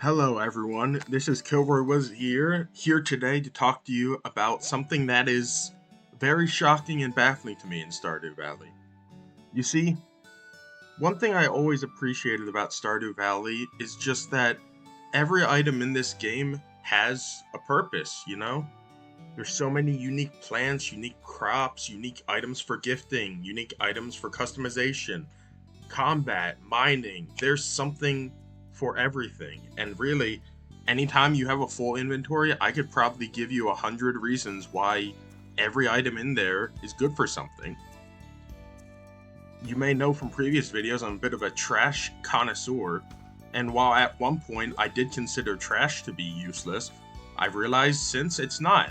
Hello everyone, this is Kilroy Was here today to talk to you about something that is very shocking and baffling to me in Stardew Valley. You see, one thing I always appreciated about Stardew Valley is just that every item in this game has a purpose, you know? There's so many unique plants, unique crops, unique items for gifting, unique items for customization, combat, mining. There's something for everything. And really, anytime you have a full inventory, I could probably give you 100 reasons why every item in there is good for something. You may know from previous videos I'm a bit of a trash connoisseur, and while at one point I did consider trash to be useless, I've realized since it's not.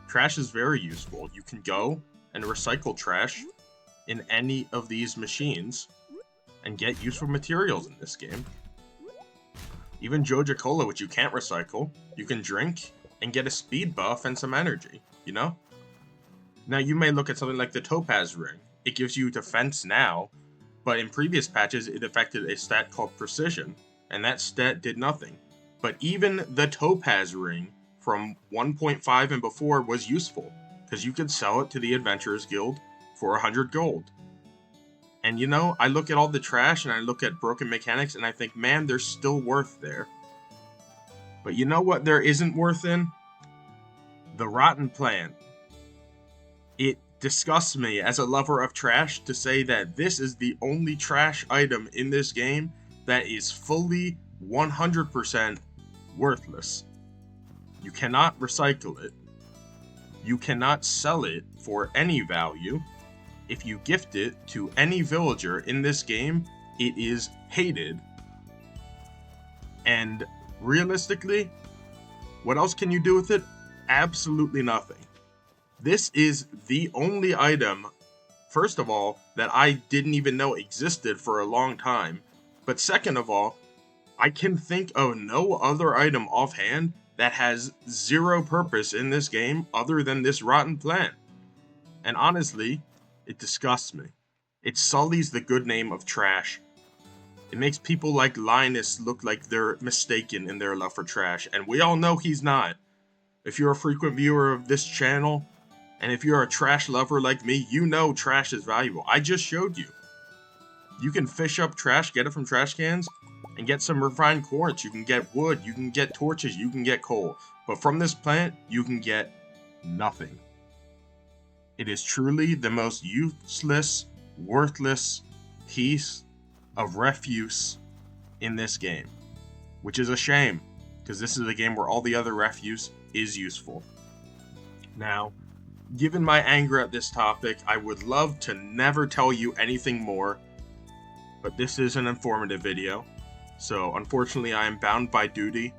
Trash is very useful. You can go and recycle trash in any of these machines and get useful materials in this game. Even Joja Cola, which you can't recycle, you can drink and get a speed buff and some energy, you know? Now you may look at something like the Topaz Ring. It gives you defense now, but in previous patches it affected a stat called Precision, and that stat did nothing. But even the Topaz Ring from 1.5 and before was useful, because you could sell it to the Adventurers Guild for 100 gold. And you know, I look at all the trash and I look at broken mechanics and I think, man, there's still worth there. But you know what there isn't worth in? The rotten plant. It disgusts me as a lover of trash to say that this is the only trash item in this game that is fully 100% worthless. You cannot recycle it. You cannot sell it for any value. If you gift it to any villager in this game, it is hated. And realistically, what else can you do with it? Absolutely nothing. This is the only item, first of all, that I didn't even know existed for a long time. But second of all, I can think of no other item offhand that has zero purpose in this game other than this rotten plant. And honestly, it disgusts me. It sullies the good name of trash. It makes people like Linus look like they're mistaken in their love for trash, and we all know he's not. If you're a frequent viewer of this channel, and if you're a trash lover like me, you know trash is valuable. I just showed you. You can fish up trash, get it from trash cans, and get some refined quartz. You can get wood, you can get torches, you can get coal. But from this plant, you can get nothing. It is truly the most useless, worthless piece of refuse in this game. Which is a shame, because this is a game where all the other refuse is useful. Now, given my anger at this topic, I would love to never tell you anything more, but this is an informative video, so unfortunately I am bound by duty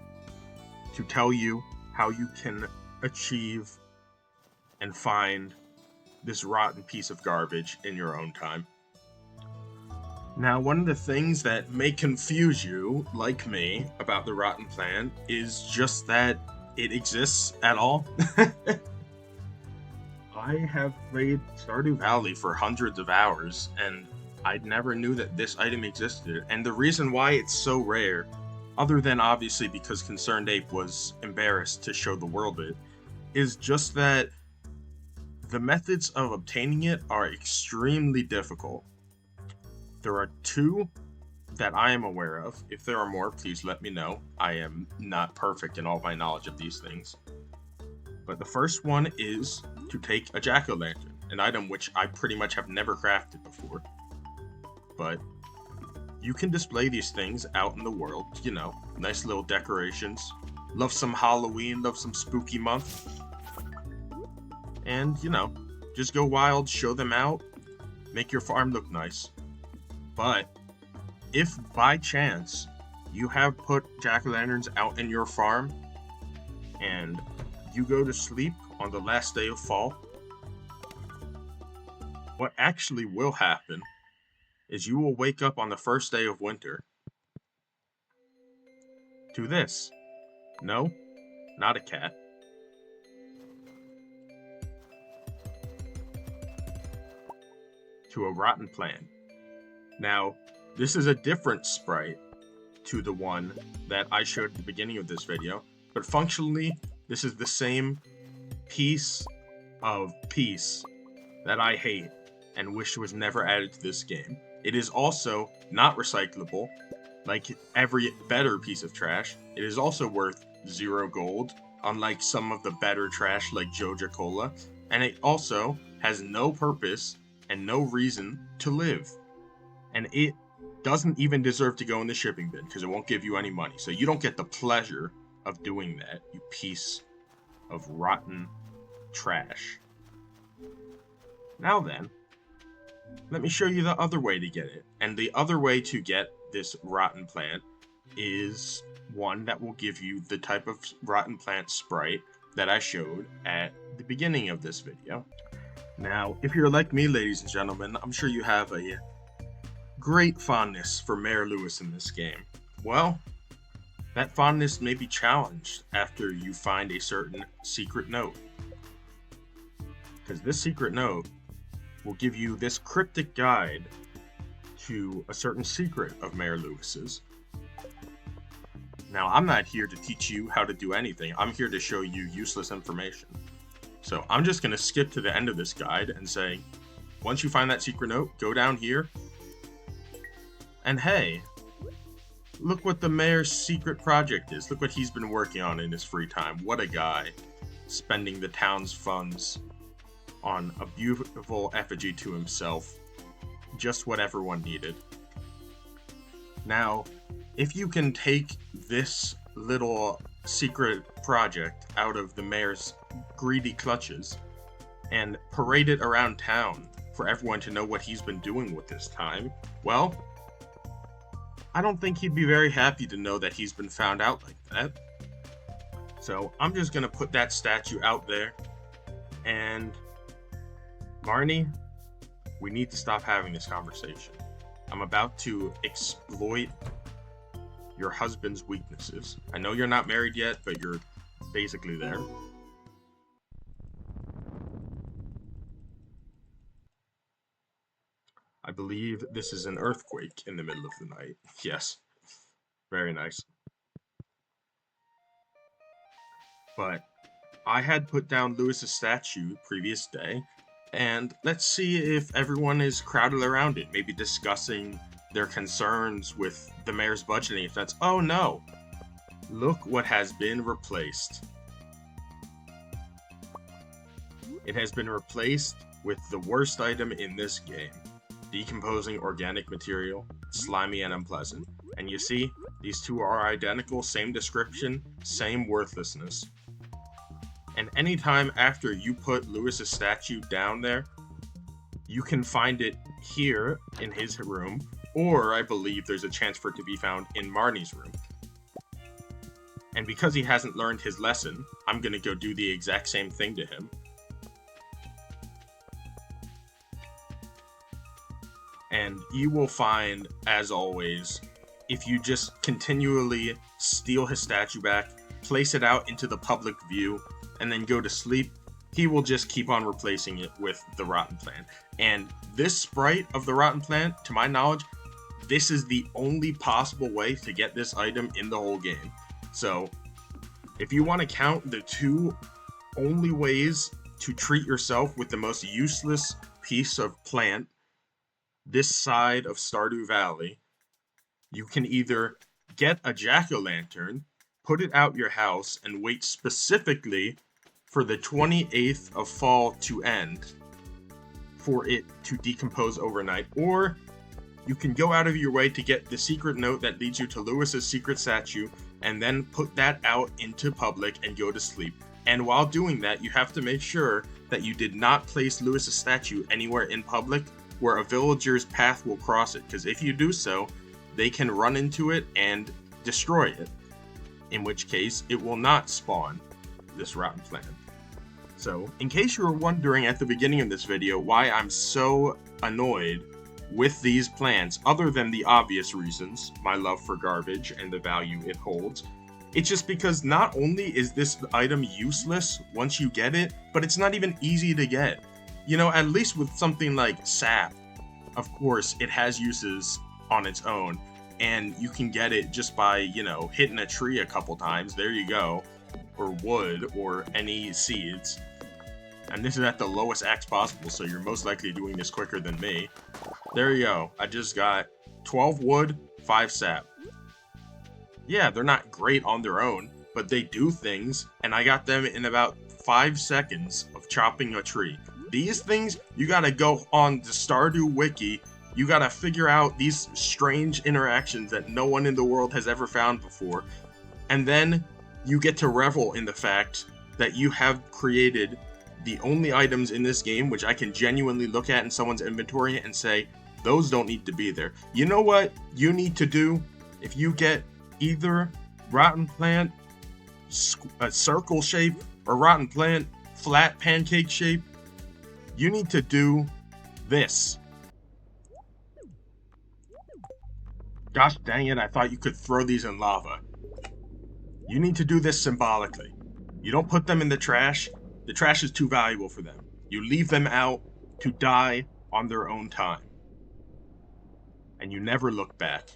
to tell you how you can achieve and find this rotten piece of garbage in your own time. Now, one of the things that may confuse you, like me, about the rotten plant is just that it exists at all. I have played Stardew Valley for hundreds of hours, and I never knew that this item existed. And the reason why it's so rare, other than obviously because Concerned Ape was embarrassed to show the world it, is just that the methods of obtaining it are extremely difficult. There are two that I am aware of. If there are more, please let me know. I am not perfect in all my knowledge of these things. But the first one is to take a jack-o'-lantern, an item which I pretty much have never crafted before. But you can display these things out in the world, you know, nice little decorations. Love some Halloween, love some spooky month. And, you know, just go wild, show them out, make your farm look nice. But if by chance you have put jack-o'-lanterns out in your farm and you go to sleep on the last day of fall, what actually will happen is you will wake up on the first day of winter to this. No, not a cat. To a rotten plant. Now, this is a different sprite to the one that I showed at the beginning of this video, but functionally, this is the same piece of peace that I hate and wish was never added to this game. It is also not recyclable, like every better piece of trash. It is also worth 0 gold, unlike some of the better trash like Joja Cola, and it also has no purpose and no reason to live. And it doesn't even deserve to go in the shipping bin because it won't give you any money. So you don't get the pleasure of doing that, you piece of rotten trash. Now then, let me show you the other way to get it. And the other way to get this rotten plant is one that will give you the type of rotten plant sprite that I showed at the beginning of this video. Now, if you're like me, ladies and gentlemen, I'm sure you have a great fondness for Mayor Lewis in this game. Well, that fondness may be challenged after you find a certain secret note. Because this secret note will give you this cryptic guide to a certain secret of Mayor Lewis's. Now, I'm not here to teach you how to do anything. I'm here to show you useless information. So I'm just going to skip to the end of this guide and say, once you find that secret note, go down here. And hey, look what the mayor's secret project is. Look what he's been working on in his free time. What a guy, spending the town's funds on a beautiful effigy to himself. Just what everyone needed. Now, if you can take this little secret project out of the mayor's greedy clutches and parade it around town for everyone to know what he's been doing with his time, well, I don't think he'd be very happy to know that he's been found out like that. So I'm just gonna put that statue out there, and Marnie, we need to stop having this conversation. I'm about to exploit your husband's weaknesses. I know you're not married yet, but you're basically there. I believe this is an earthquake in the middle of the night. Yes, very nice. But I had put down Lewis's statue previous day, and let's see if everyone is crowded around it, maybe discussing their concerns with the mayor's budgeting expense. Oh no! Look what has been replaced. It has been replaced with the worst item in this game. Decomposing organic material, slimy and unpleasant. And you see, these two are identical, same description, same worthlessness. And anytime after you put Lewis's statue down there, you can find it here in his room, or I believe there's a chance for it to be found in Marnie's room. And because he hasn't learned his lesson, I'm gonna go do the exact same thing to him. And you will find, as always, if you just continually steal his statue back, place it out into the public view, and then go to sleep, he will just keep on replacing it with the rotten plant. And this sprite of the rotten plant, to my knowledge, this is the only possible way to get this item in the whole game. So, if you want to count the two only ways to treat yourself with the most useless piece of plant this side of Stardew Valley, you can either get a jack-o'-lantern, put it out your house, and wait specifically for the 28th of fall to end for it to decompose overnight, or you can go out of your way to get the secret note that leads you to Lewis's secret statue and then put that out into public and go to sleep. And while doing that, you have to make sure that you did not place Lewis's statue anywhere in public where a villager's path will cross it, because if you do so, they can run into it and destroy it, in which case it will not spawn this rotten plant. So, in case you were wondering at the beginning of this video why I'm so annoyed with these plants, other than the obvious reasons, my love for garbage and the value it holds, it's just because not only is this item useless once you get it, but it's not even easy to get. You know, at least with something like sap, of course, it has uses on its own. and you can get it just by, you know, hitting a tree a couple times. There you go. Or wood, or any seeds. And this is at the lowest axe possible, so you're most likely doing this quicker than me. There you go. I just got 12 wood, 5 sap. Yeah, they're not great on their own, but they do things, and I got them in about 5 seconds of chopping a tree. These things, you gotta go on the Stardew wiki, you gotta figure out these strange interactions that no one in the world has ever found before, and then you get to revel in the fact that you have created the only items in this game which I can genuinely look at in someone's inventory and say, those don't need to be there. You know what you need to do? If you get either rotten plant, a circle shape, or rotten plant, flat pancake shape, you need to do this. Gosh dang it, I thought you could throw these in lava. You need to do this symbolically. You don't put them in the trash. The trash is too valuable for them. You leave them out to die on their own time. And you never look back.